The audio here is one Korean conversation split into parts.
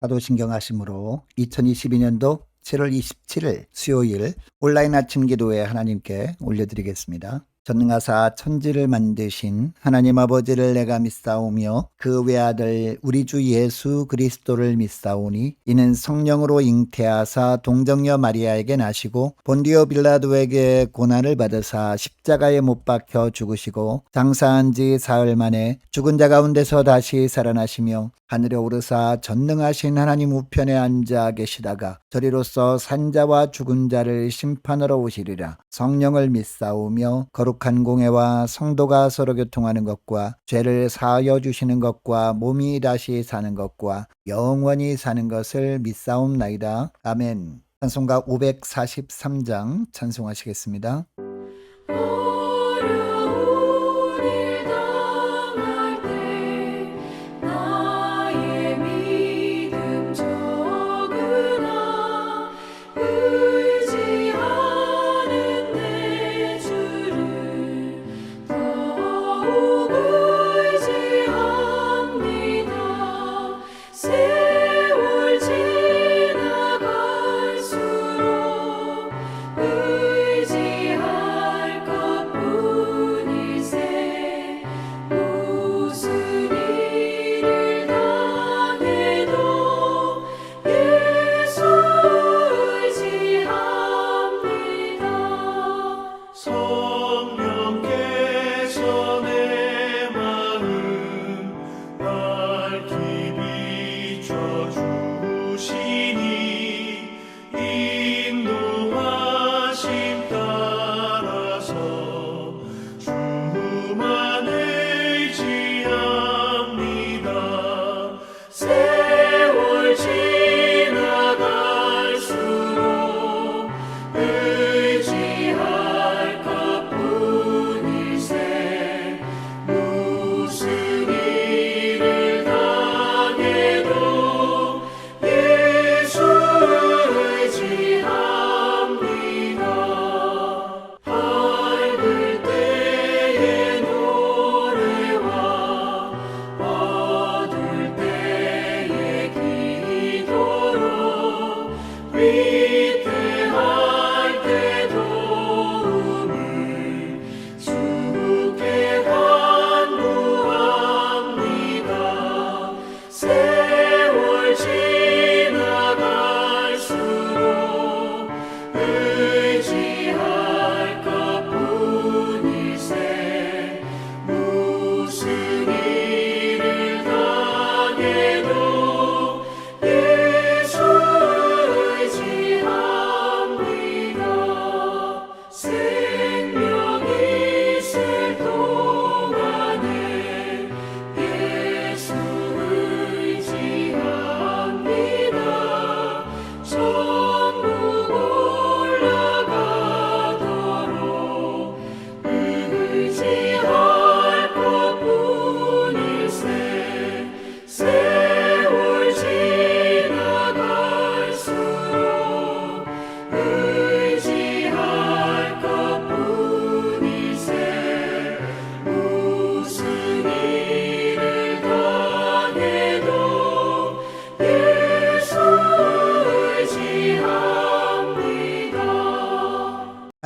사도신경하심으로 2022년도 7월 27일 수요일 온라인 아침 기도회 하나님께 올려드리겠습니다. 전능하사 천지를 만드신 하나님 아버지를 내가 믿사오며 그 외아들 우리 주 예수 그리스도를 믿사오니 이는 성령으로 잉태하사 동정녀 마리아에게 나시고 본디오 빌라도에게 고난을 받으사 십자가에 못 박혀 죽으시고 장사한 지 사흘 만에 죽은 자 가운데서 다시 살아나시며 하늘에 오르사 전능하신 하나님 우편에 앉아 계시다가 저리로서 산자와 죽은 자를 심판하러 오시리라. 성령을 믿사오며 거룩한 공회와 성도가 서로 교통하는 것과 죄를 사하여 주시는 것과 몸이 다시 사는 것과 영원히 사는 것을 믿사옵나이다. 아멘. 찬송가 543장 찬송하시겠습니다.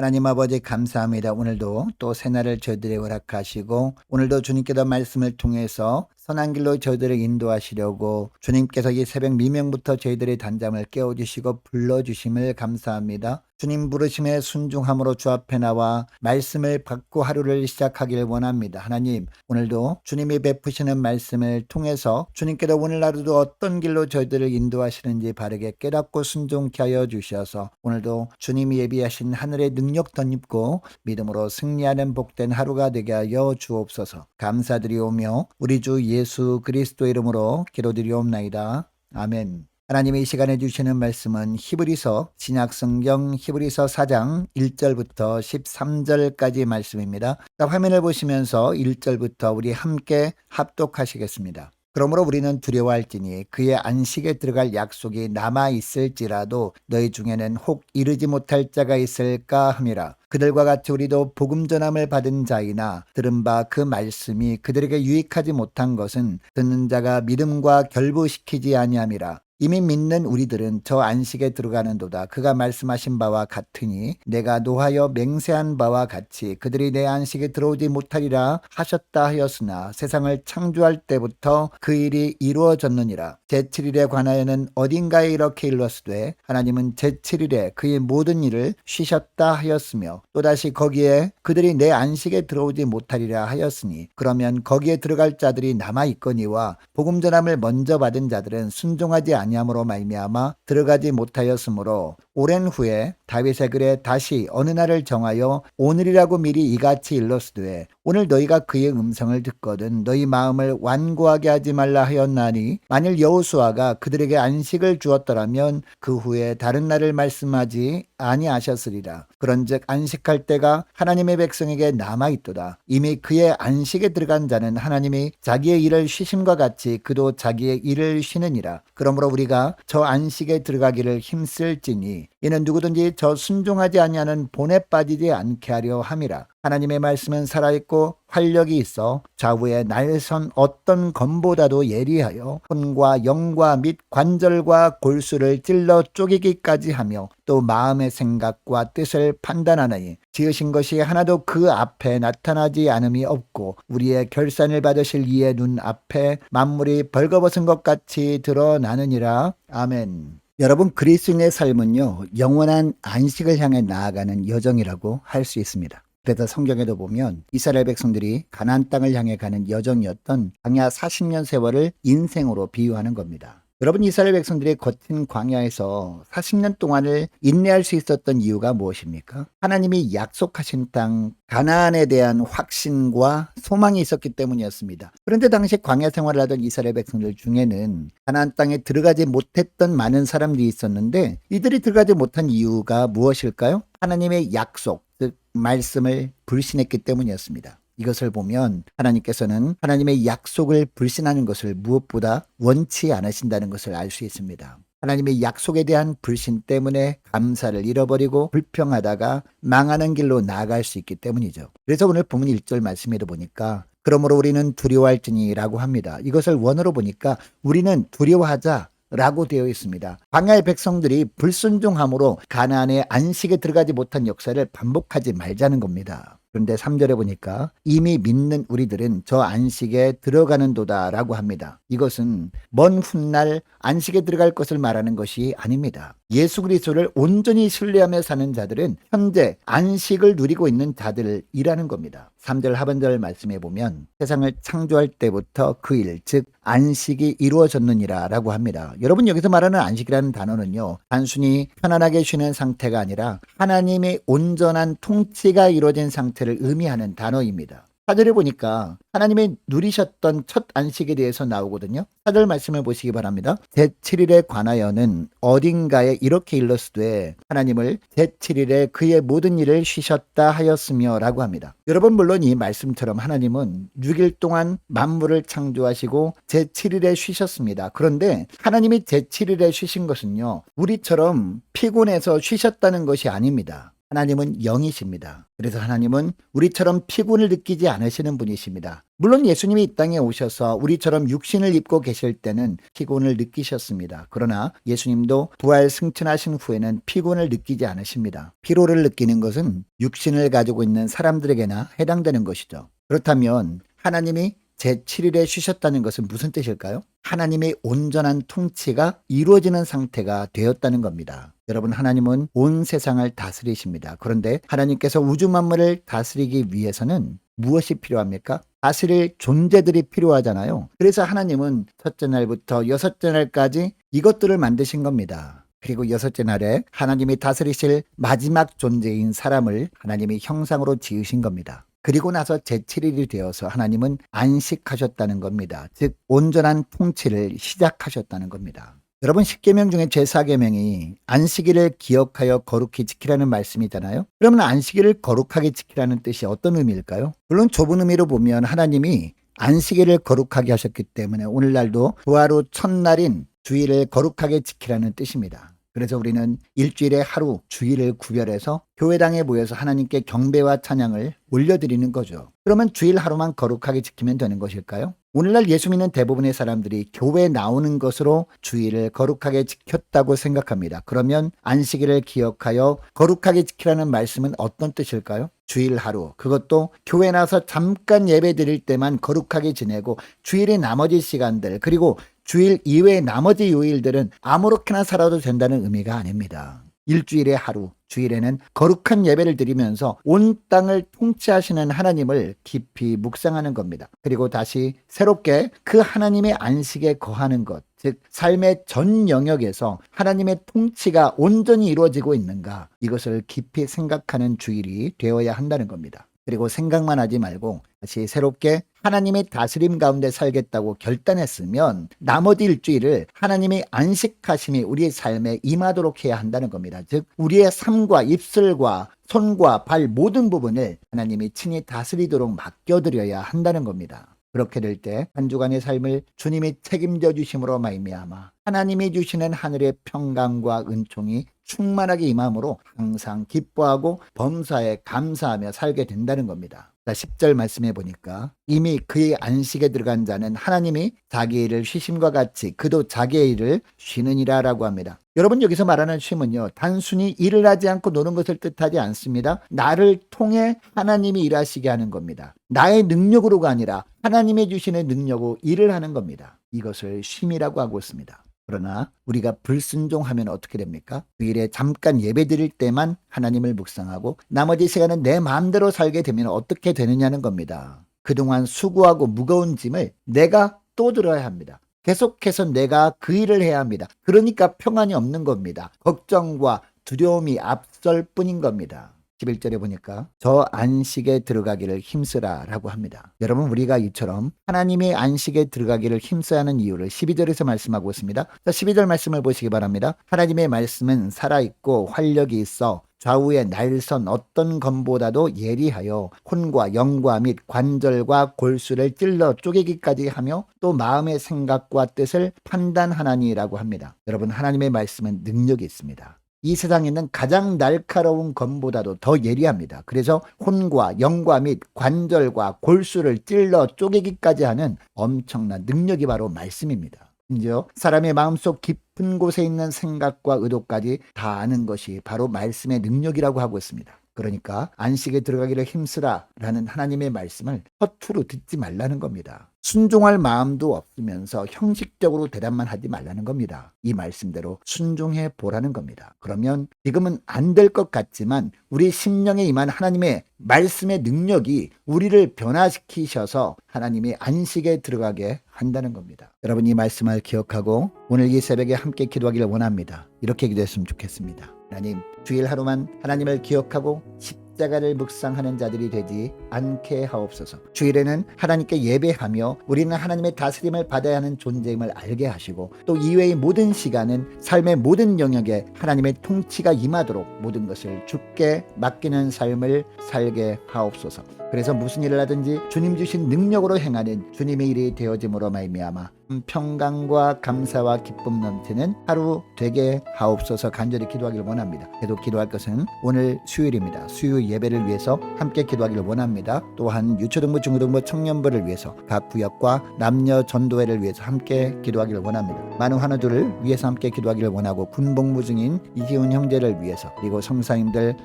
하나님 아버지 감사합니다. 오늘도 또 새날을 저희들에게 허락하시고 오늘도 주님께서 말씀을 통해서 선한 길로 저희들을 인도하시려고 주님께서 이 새벽 미명부터 저희들의 단잠을 깨워주시고 불러주심을 감사합니다. 주님 부르심에 순종함으로 주 앞에 나와 말씀을 받고 하루를 시작하길 원합니다. 하나님, 오늘도 주님이 베푸시는 말씀을 통해서 주님께서 오늘 하루도 어떤 길로 저희들을 인도하시는지 바르게 깨닫고 순종케 하여 주셔서 오늘도 주님이 예비하신 하늘의 능력 덧입고 믿음으로 승리하는 복된 하루가 되게 하여 주옵소서. 감사드리오며 우리 주 예수 그리스도 이름으로 기도드리옵나이다. 아멘. 하나님이 이 시간에 주시는 말씀은 히브리서 신약성경 히브리서 4장 1절부터 13절까지 말씀입니다. 화면을 보시면서 1절부터 우리 함께 합독하시겠습니다. 그러므로 우리는 두려워할지니 그의 안식에 들어갈 약속이 남아있을지라도 너희 중에는 혹 이르지 못할 자가 있을까 함이라. 그들과 같이 우리도 복음 전함을 받은 자이나 들은 바 그 말씀이 그들에게 유익하지 못한 것은 듣는 자가 믿음과 결부시키지 아니함이라. 이미 믿는 우리들은 저 안식에 들어가는도다. 그가 말씀하신 바와 같으니 내가 노하여 맹세한 바와 같이 그들이 내 안식에 들어오지 못하리라 하셨다 하였으나 세상을 창조할 때부터 그 일이 이루어졌느니라. 제7일에 관하여는 어딘가에 이렇게 일렀으되 하나님은 제7일에 그의 모든 일을 쉬셨다 하였으며 또다시 거기에 그들이 내 안식에 들어오지 못하리라 하였으니 그러면 거기에 들어갈 자들이 남아 있거니와 복음 전함을 먼저 받은 자들은 순종하지 아니함으로 말미암아 들어가지 못하였으므로 오랜 후에 다윗의 글에 다시 어느 날을 정하여 오늘이라고 미리 이같이 일렀으되 오늘 너희가 그의 음성을 듣거든 너희 마음을 완고하게 하지 말라 하였나니 만일 여호수아가 그들에게 안식을 주었더라면 그 후에 다른 날을 말씀하지 아니하셨으리라. 그런즉 안식할 때가 하나님의 백성에게 남아있도다. 이미 그의 안식에 들어간 자는 하나님이 자기의 일을 쉬심과 같이 그도 자기의 일을 쉬느니라. 그러므로 우리가 저 안식에 들어가기를 힘쓸지니 이는 누구든지 저 순종하지 아니하는 본에 빠지지 않게 하려 함이라. 하나님의 말씀은 살아있고 활력이 있어 좌우에 날선 어떤 검보다도 예리하여 혼과 영과 및 관절과 골수를 찔러 쪼개기까지 하며 또 마음의 생각과 뜻을 판단하나니 지으신 것이 하나도 그 앞에 나타나지 않음이 없고 우리의 결산을 받으실 이의 눈 앞에 만물이 벌거벗은 것 같이 드러나느니라. 아멘. 여러분, 그리스도인의 삶은요, 영원한 안식을 향해 나아가는 여정이라고 할 수 있습니다. 그래서 성경에도 보면 이스라엘 백성들이 가나안 땅을 향해 가는 여정이었던 광야 40년 세월을 인생으로 비유하는 겁니다. 여러분, 이스라엘 백성들이 거친 광야에서 40년 동안을 인내할 수 있었던 이유가 무엇입니까? 하나님이 약속하신 땅 가나안에 대한 확신과 소망이 있었기 때문이었습니다. 그런데 당시 광야 생활을 하던 이스라엘 백성들 중에는 가나안 땅에 들어가지 못했던 많은 사람들이 있었는데 이들이 들어가지 못한 이유가 무엇일까요? 하나님의 약속, 즉 말씀을 불신했기 때문이었습니다. 이것을 보면 하나님께서는 하나님의 약속을 불신하는 것을 무엇보다 원치 않으신다는 것을 알 수 있습니다. 하나님의 약속에 대한 불신 때문에 감사를 잃어버리고 불평하다가 망하는 길로 나아갈 수 있기 때문이죠. 그래서 오늘 본문 1절 말씀에도 보니까 그러므로 우리는 두려워할지니라고 합니다. 이것을 원어로 보니까 우리는 두려워하자 라고 되어 있습니다. 광야의 백성들이 불순종함으로 가나안의 안식에 들어가지 못한 역사를 반복하지 말자는 겁니다. 그런데 3절에 보니까 이미 믿는 우리들은 저 안식에 들어가는도다 라고 합니다. 이것은 먼 훗날 안식에 들어갈 것을 말하는 것이 아닙니다. 예수 그리스도를 온전히 신뢰하며 사는 자들은 현재 안식을 누리고 있는 자들이라는 겁니다. 3절 하반절 말씀해 보면 세상을 창조할 때부터 그 일, 즉 안식이 이루어졌느니라 라고 합니다. 여러분, 여기서 말하는 안식이라는 단어는요, 단순히 편안하게 쉬는 상태가 아니라 하나님의 온전한 통치가 이루어진 상태를 의미하는 단어입니다. 4절에 보니까 하나님이 누리셨던 첫 안식에 대해서 나오거든요. 4절 말씀을 보시기 바랍니다. 제7일에 관하여는 어딘가에 이렇게 일렀으되 하나님을 제7일에 그의 모든 일을 쉬셨다 하였으며 라고 합니다. 여러분, 물론 이 말씀처럼 하나님은 6일 동안 만물을 창조하시고 제7일에 쉬셨습니다. 그런데 하나님이 제7일에 쉬신 것은요, 우리처럼 피곤해서 쉬셨다는 것이 아닙니다. 하나님은 영이십니다. 그래서 하나님은 우리처럼 피곤을 느끼지 않으시는 분이십니다. 물론 예수님이 이 땅에 오셔서 우리처럼 육신을 입고 계실 때는 피곤을 느끼셨습니다. 그러나 예수님도 부활 승천하신 후에는 피곤을 느끼지 않으십니다. 피로를 느끼는 것은 육신을 가지고 있는 사람들에게나 해당되는 것이죠. 그렇다면 하나님이 제7일에 쉬셨다는 것은 무슨 뜻일까요? 하나님의 온전한 통치가 이루어지는 상태가 되었다는 겁니다. 여러분, 하나님은 온 세상을 다스리십니다. 그런데 하나님께서 우주 만물을 다스리기 위해서는 무엇이 필요합니까? 다스릴 존재들이 필요하잖아요. 그래서 하나님은 첫째 날부터 여섯째 날까지 이것들을 만드신 겁니다. 그리고 여섯째 날에 하나님이 다스리실 마지막 존재인 사람을 하나님이 형상으로 지으신 겁니다. 그리고 나서 제7일이 되어서 하나님은 안식하셨다는 겁니다. 즉 온전한 통치를 시작하셨다는 겁니다. 여러분, 10계명 중에 제4계명이 안식일을 기억하여 거룩히 지키라는 말씀이잖아요. 그러면 안식일을 거룩하게 지키라는 뜻이 어떤 의미일까요? 물론 좁은 의미로 보면 하나님이 안식일을 거룩하게 하셨기 때문에 오늘날도 부활 후 첫날인 주일을 거룩하게 지키라는 뜻입니다. 그래서 우리는 일주일에 하루 주일을 구별해서 교회당에 모여서 하나님께 경배와 찬양을 올려드리는 거죠. 그러면 주일 하루만 거룩하게 지키면 되는 것일까요? 오늘날 예수 믿는 대부분의 사람들이 교회 나오는 것으로 주일을 거룩하게 지켰다고 생각합니다. 그러면 안식일을 기억하여 거룩하게 지키라는 말씀은 어떤 뜻일까요? 주일 하루, 그것도 교회 나서 잠깐 예배 드릴 때만 거룩하게 지내고 주일의 나머지 시간들, 그리고 주일 이외의 나머지 요일들은 아무렇게나 살아도 된다는 의미가 아닙니다. 일주일의 하루, 주일에는 거룩한 예배를 드리면서 온 땅을 통치하시는 하나님을 깊이 묵상하는 겁니다. 그리고 다시 새롭게 그 하나님의 안식에 거하는 것, 즉 삶의 전 영역에서 하나님의 통치가 온전히 이루어지고 있는가, 이것을 깊이 생각하는 주일이 되어야 한다는 겁니다. 그리고 생각만 하지 말고 다시 새롭게 하나님의 다스림 가운데 살겠다고 결단했으면 나머지 일주일을 하나님의 안식하심이 우리의 삶에 임하도록 해야 한다는 겁니다. 즉 우리의 삶과 입술과 손과 발 모든 부분을 하나님이 친히 다스리도록 맡겨드려야 한다는 겁니다. 그렇게 될 때 한 주간의 삶을 주님이 책임져 주심으로 말미암아 하나님이 주시는 하늘의 평강과 은총이 충만하게 임함으로 항상 기뻐하고 범사에 감사하며 살게 된다는 겁니다. 10절 말씀해 보니까 이미 그의 안식에 들어간 자는 하나님이 자기 일을 쉬심과 같이 그도 자기의 일을 쉬느니라 라고 합니다. 여러분, 여기서 말하는 쉼은요, 단순히 일을 하지 않고 노는 것을 뜻하지 않습니다. 나를 통해 하나님이 일하시게 하는 겁니다. 나의 능력으로가 아니라 하나님이 주시는 능력으로 일을 하는 겁니다. 이것을 쉼이라고 하고 있습니다. 그러나 우리가 불순종하면 어떻게 됩니까? 주일에 잠깐 예배드릴 때만 하나님을 묵상하고 나머지 시간은 내 마음대로 살게 되면 어떻게 되느냐는 겁니다. 그동안 수고하고 무거운 짐을 내가 또 들어야 합니다. 계속해서 내가 그 일을 해야 합니다. 그러니까 평안이 없는 겁니다. 걱정과 두려움이 앞설 뿐인 겁니다. 11절에 보니까 저 안식에 들어가기를 힘쓰라 라고 합니다. 여러분, 우리가 이처럼 하나님의 안식에 들어가기를 힘써야 하는 이유를 12절에서 말씀하고 있습니다. 자, 12절 말씀을 보시기 바랍니다. 하나님의 말씀은 살아있고 활력이 있어 좌우의 날선 어떤 검보다도 예리하여 혼과 영과 및 관절과 골수를 찔러 쪼개기까지 하며 또 마음의 생각과 뜻을 판단하나니라고 합니다. 여러분, 하나님의 말씀은 능력이 있습니다. 이 세상에 있는 가장 날카로운 검보다도 더 예리합니다. 그래서 혼과 영과 및 관절과 골수를 찔러 쪼개기까지 하는 엄청난 능력이 바로 말씀입니다. 심지어 사람의 마음속 깊은 곳에 있는 생각과 의도까지 다 아는 것이 바로 말씀의 능력이라고 하고 있습니다. 그러니까 안식에 들어가기를 힘쓰라 라는 하나님의 말씀을 허투루 듣지 말라는 겁니다. 순종할 마음도 없으면서 형식적으로 대답만 하지 말라는 겁니다. 이 말씀대로 순종해 보라는 겁니다. 그러면 지금은 안 될 것 같지만 우리 심령에 임한 하나님의 말씀의 능력이 우리를 변화시키셔서 하나님의 안식에 들어가게 한다는 겁니다. 여러분, 이 말씀을 기억하고 오늘 이 새벽에 함께 기도하기를 원합니다. 이렇게 기도했으면 좋겠습니다. 하나님, 주일 하루만 하나님을 기억하고 십자가를 묵상하는 자들이 되지 않게 하옵소서. 주일에는 하나님께 예배하며 우리는 하나님의 다스림을 받아야 하는 존재임을 알게 하시고 또 이외의 모든 시간은 삶의 모든 영역에 하나님의 통치가 임하도록 모든 것을 주께 맡기는 삶을 살게 하옵소서. 그래서 무슨 일을 하든지 주님 주신 능력으로 행하는 주님의 일이 되어짐으로 말미암아 평강과 감사와 기쁨 넘치는 하루 되게 하옵소서 간절히 기도하기를 원합니다. 계속 기도할 것은 오늘 수요일입니다. 수요 예배를 위해서 함께 기도하기를 원합니다. 또한 유초등부, 중고등부, 청년부를 위해서 각 구역과 남녀 전도회를 위해서 함께 기도하기를 원합니다. 많은 환우들을 위해서 함께 기도하기를 원하고 군복무 중인 이기훈 형제를 위해서 그리고 성사님들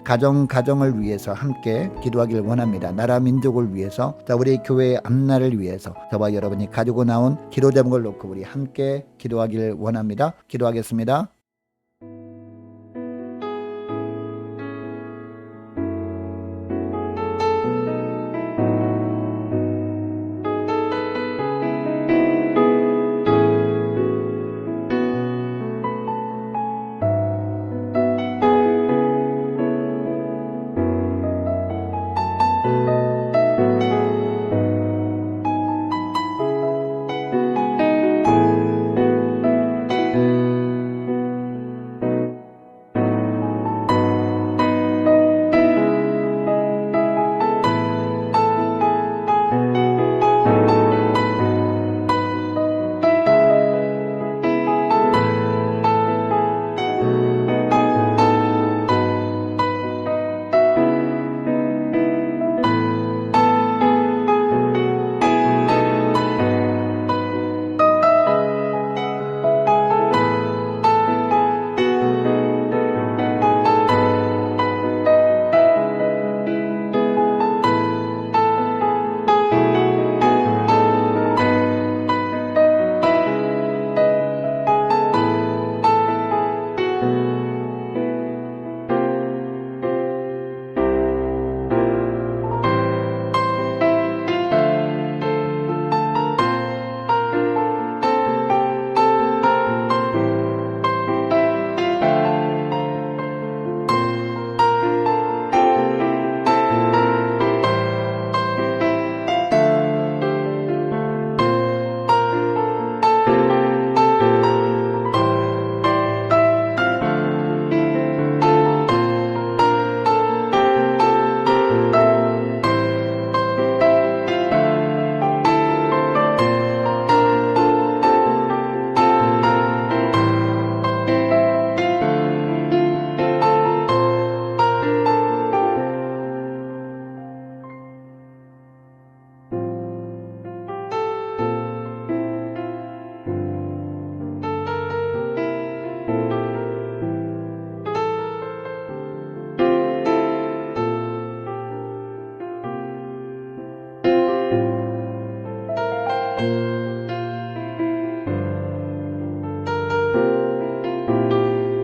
가정을 위해서 함께 기도하기를 원합니다. 나라 민족을 위해서 우리 교회의 앞날을 위해서 저와 여러분이 가지고 나온 기도 제목을 놓고 우리 함께 기도하기를 원합니다. 기도하겠습니다.